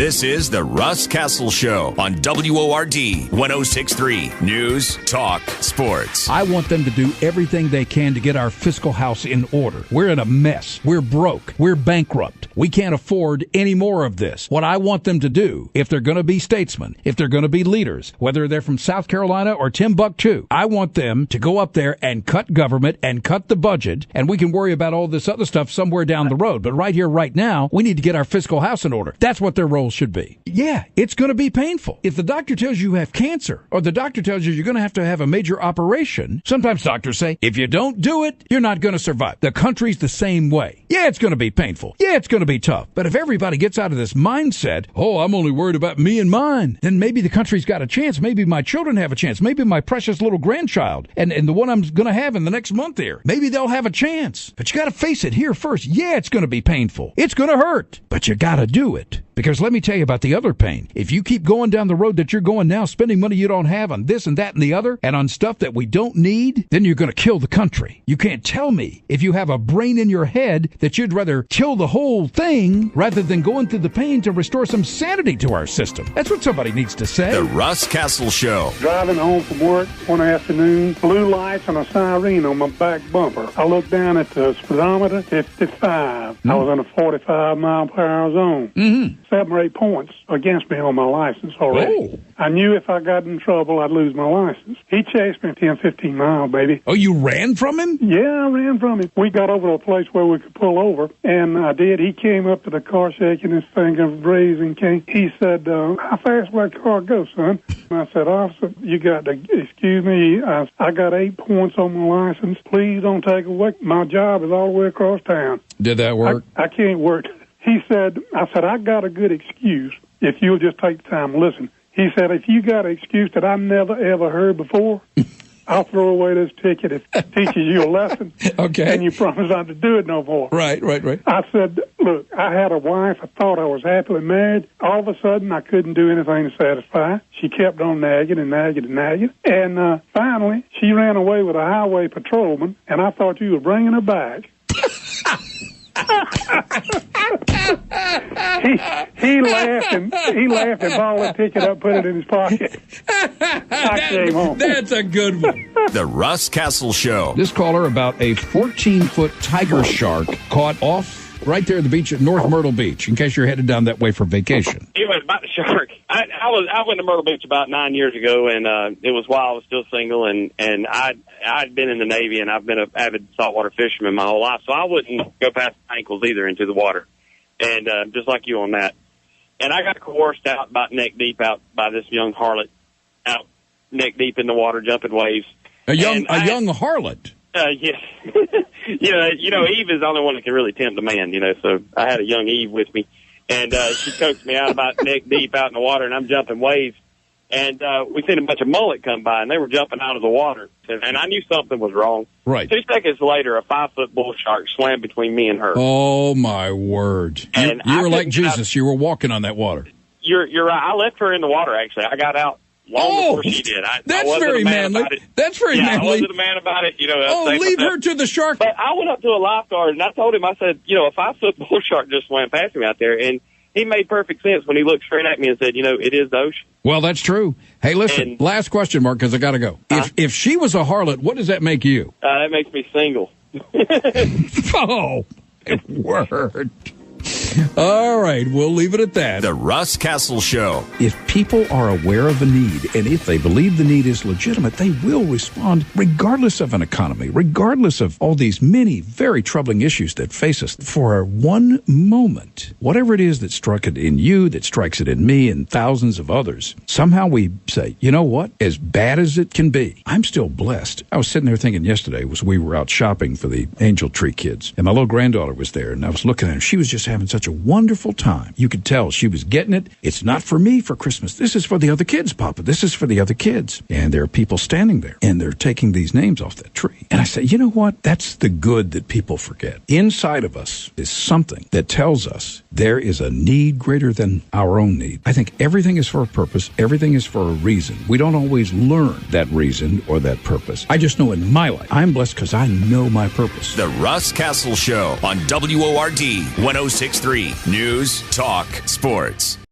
This is the Russ Cassell Show on WORD 1063 News, Talk, Sports. I want them to do everything they can to get our fiscal house in order. We're in a mess. We're broke. We're bankrupt. We can't afford any more of this. What I want them to do, if they're going to be statesmen, if they're going to be leaders, whether they're from South Carolina or Timbuktu, I want them to go up there and cut government and cut the budget, and we can worry about all this other stuff somewhere down the road. But right here, right now, we need to get our fiscal house in order. That's what their role should be. Yeah, it's going to be painful. If the doctor tells you have cancer, or the doctor tells you you're going to have a major operation, sometimes doctors say, if you don't do it, you're not going to survive. The country's the same way. Yeah, it's going to be painful. Yeah, it's going to be tough. But if everybody gets out of this mindset, oh, I'm only worried about me and mine, then maybe the country's got a chance. Maybe my children have a chance. Maybe my precious little grandchild and the one I'm going to have in the next month here, maybe they'll have a chance. But you got to face it here first. Yeah, it's going to be painful. It's going to hurt. But you got to do it. Because let me tell you about the other pain. If you keep going down the road that you're going now, spending money you don't have on this and that and the other, and on stuff that we don't need, then you're going to kill the country. You can't tell me, if you have a brain in your head, that you'd rather kill the whole thing rather than going through the pain to restore some sanity to our system. That's what somebody needs to say. The Russ Cassell Show. Driving home from work one afternoon, blue lights and a siren on my back bumper. I looked down at the speedometer, 55. I was in a 45-mile-per-hour zone. 7 or 8 points against me on my license already. Oh. I knew if I got in trouble, I'd lose my license. He chased me 10, 15 miles, baby. Oh, you ran from him? Yeah, I ran from him. We got over to a place where we could pull over, and I did. He came up to the car shaking his finger, raising cane. He said, how fast will that car go, son? And I said, officer, you got to, excuse me, I got 8 points on my license. Please don't take away. My job is all the way across town. Did that work? I can't work. He said, I got a good excuse if you'll just take the time to listen. He said, if you got an excuse that I never, ever heard before, I'll throw away this ticket if it teaches you a lesson. Okay. And you promise not to do it no more. Right. I said, look, I had a wife. I thought I was happily married. All of a sudden, I couldn't do anything to satisfy. She kept on nagging. And finally, she ran away with a highway patrolman, and I thought you were bringing her back. He laughed and balled the ticket up, put it in his pocket. I came home. That's a good one. The Russ Cassell Show. This caller about a 14-foot tiger shark caught off right there at the beach at North Myrtle Beach, in case you're headed down that way for vacation. It was about the shark. I went to Myrtle Beach about 9 years ago, and it was while I was still single, and I'd been in the Navy, and I've been an avid saltwater fisherman my whole life, so I wouldn't go past my ankles either into the water, and just like you on that. And I got coerced out about neck deep out by this young harlot, out neck deep in the water, jumping waves. A young harlot? Yes. you know, Eve is the only one that can really tempt a man, so I had a young Eve with me. And she coaxed me out about neck deep out in the water, and I'm jumping waves. And we seen a bunch of mullet come by, and they were jumping out of the water. And I knew something was wrong. Right. 2 seconds later, a 5-foot bull shark swam between me and her. Oh, my word. And you were like Jesus. You were walking on that water. You're right. I left her in the water, actually. I got out long before she did. That's I wasn't very a man manly. about it. That's very manly. I wasn't a man about it. Leave her to the shark. But I went up to a lifeguard, and I told him, I said, a 5-foot bull shark just swam past me out there. And he made perfect sense when he looked straight at me and said, it is the ocean. Well, that's true. Hey, listen, last question, Mark, because I got to go. If she was a harlot, what does that make you? That makes me single. Oh, word. All right, we'll leave it at that. The Russ Cassell Show. If people are aware of a need, and if they believe the need is legitimate, they will respond regardless of an economy, regardless of all these many very troubling issues that face us. For one moment, whatever it is that struck it in you, that strikes it in me and thousands of others, somehow we say, you know what? As bad as it can be, I'm still blessed. I was sitting there thinking yesterday, we were out shopping for the Angel Tree kids, and my little granddaughter was there, and I was looking at her. She was just having such a wonderful time. You could tell she was getting it. It's not for me for Christmas. This is for the other kids, Papa. This is for the other kids. And there are people standing there, and they're taking these names off that tree. And I say, you know what? That's the good that people forget. Inside of us is something that tells us there is a need greater than our own need. I think everything is for a purpose. Everything is for a reason. We don't always learn that reason or that purpose. I just know in my life, I'm blessed because I know my purpose. The Russ Cassell Show on WORD 1063 News, Talk, Sports.